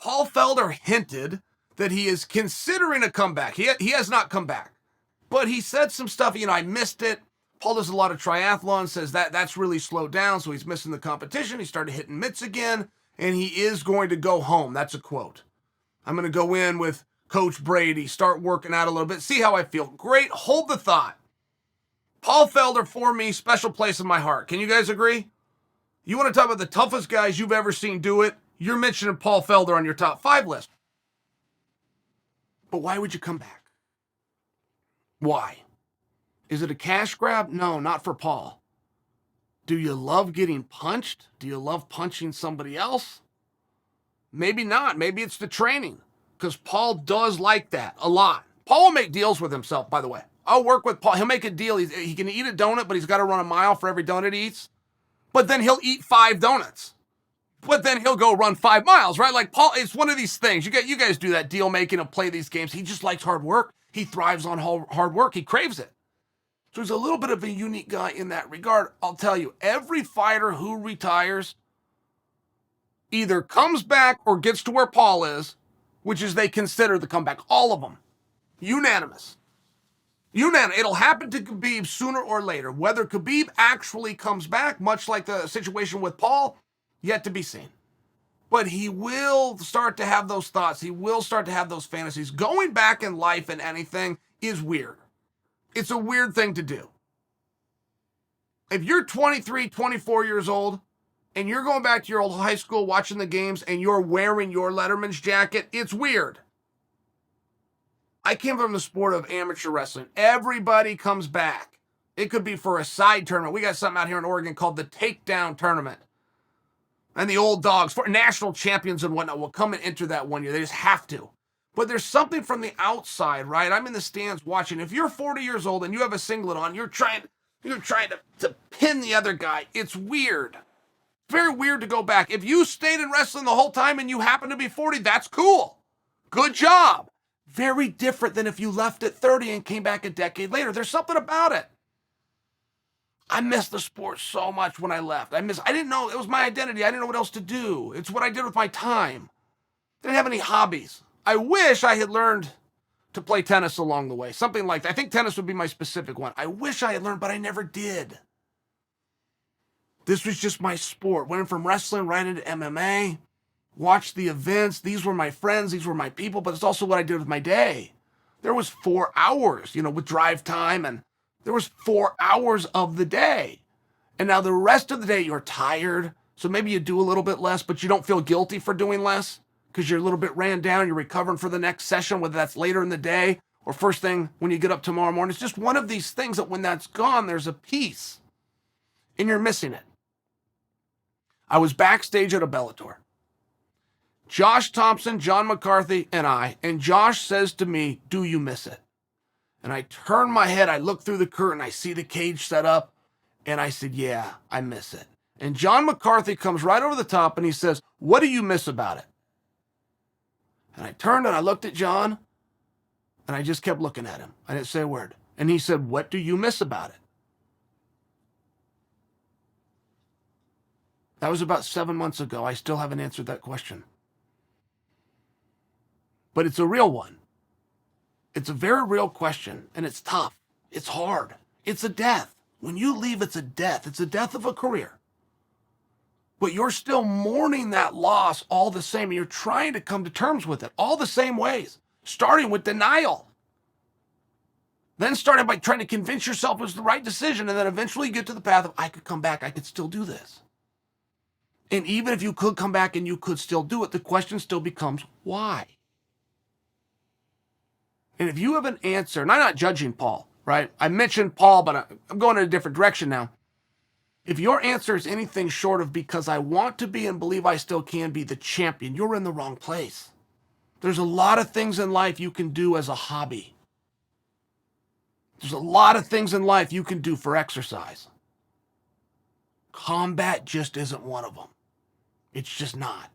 Paul Felder hinted that he is considering a comeback. He has not come back, but he said some stuff, I missed it. Paul does a lot of triathlon, says that's really slowed down, so he's missing the competition. He started hitting mitts again, and he is going to go home. That's a quote. I'm going to go in with Coach Brady, start working out a little bit, see how I feel. Great, hold the thought. Paul Felder, for me, special place in my heart. Can you guys agree? You want to talk about the toughest guys you've ever seen do it? You're mentioning Paul Felder on your top 5 list. But why would you come back? Why? Is it a cash grab? No, not for Paul. Do you love getting punched? Do you love punching somebody else? Maybe not. Maybe it's the training, because Paul does like that a lot. Paul will make deals with himself, by the way. I'll work with Paul. He'll make a deal. He can eat a donut, but he's got to run a mile for every donut he eats. But then he'll eat 5 donuts. But then he'll go run 5 miles, right? Like Paul, it's one of these things. You guys do that deal making and play these games. He just likes hard work. He thrives on hard work. He craves it. So he's a little bit of a unique guy in that regard. I'll tell you, every fighter who retires either comes back or gets to where Paul is, which is they consider the comeback. All of them. Unanimous. It'll happen to Khabib sooner or later. Whether Khabib actually comes back, much like the situation with Paul, yet to be seen. But he will start to have those thoughts. He will start to have those fantasies. Going back in life and anything is weird. It's a weird thing to do. If you're 23, 24 years old, and you're going back to your old high school watching the games and you're wearing your Letterman's jacket, it's weird. I came from the sport of amateur wrestling. Everybody comes back. It could be for a side tournament. We got something out here in Oregon called the Takedown Tournament. And the old dogs, for national champions and whatnot, will come and enter that one year. They just have to. But there's something from the outside, right? I'm in the stands watching. If you're 40 years old and you have a singlet on, you're trying to pin the other guy. It's weird. Very weird to go back. If you stayed in wrestling the whole time and you happen to be 40, that's cool. Good job. Very different than if you left at 30 and came back a decade later. There's something about it. I missed the sport so much when I left. I didn't know, it was my identity. I didn't know what else to do. It's what I did with my time. Didn't have any hobbies. I wish I had learned to play tennis along the way. Something like that. I think tennis would be my specific one. I wish I had learned, but I never did. This was just my sport. Went from wrestling right into MMA. Watched the events. These were my friends. These were my people. But it's also what I did with my day. There was 4 hours, with drive time. And there was 4 hours of the day. And now the rest of the day, you're tired. So maybe you do a little bit less, but you don't feel guilty for doing less because you're a little bit ran down. You're recovering for the next session, whether that's later in the day or first thing when you get up tomorrow morning. It's just one of these things that when that's gone, there's a piece and you're missing it. I was backstage at a Bellator. Josh Thompson, John McCarthy, and Josh says to me, "Do you miss it?" And I turn my head, I look through the curtain, I see the cage set up, and I said, "Yeah, I miss it." And John McCarthy comes right over the top and he says, "What do you miss about it?" And I turned and I looked at John, and I just kept looking at him. I didn't say a word. And he said, "What do you miss about it?" That was about 7 months ago. I still haven't answered that question. But it's a real one. It's a very real question, and it's tough. It's hard. It's a death. When you leave, it's a death. It's a death of a career. But you're still mourning that loss all the same, and you're trying to come to terms with it all the same ways, starting with denial. Then starting by trying to convince yourself it was the right decision, and then eventually you get to the path of, I could come back, I could still do this. And even if you could come back and you could still do it, the question still becomes, why? And if you have an answer, and I'm not judging Paul, right? I mentioned Paul, but I'm going in a different direction now. If your answer is anything short of because I want to be and believe I still can be the champion, you're in the wrong place. There's a lot of things in life you can do as a hobby. There's a lot of things in life you can do for exercise. Combat just isn't one of them. It's just not.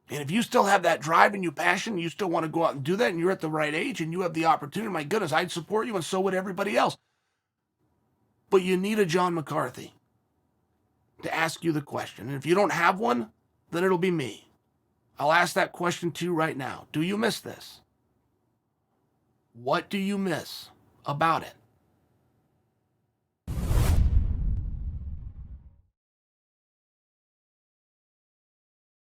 And if you still have that drive and you passion, you still want to go out and do that, and you're at the right age and you have the opportunity, my goodness, I'd support you, and so would everybody else. But you need a John McCarthy to ask you the question. And if you don't have one, then it'll be me. I'll ask that question to you right now. Do you miss this? What do you miss about it?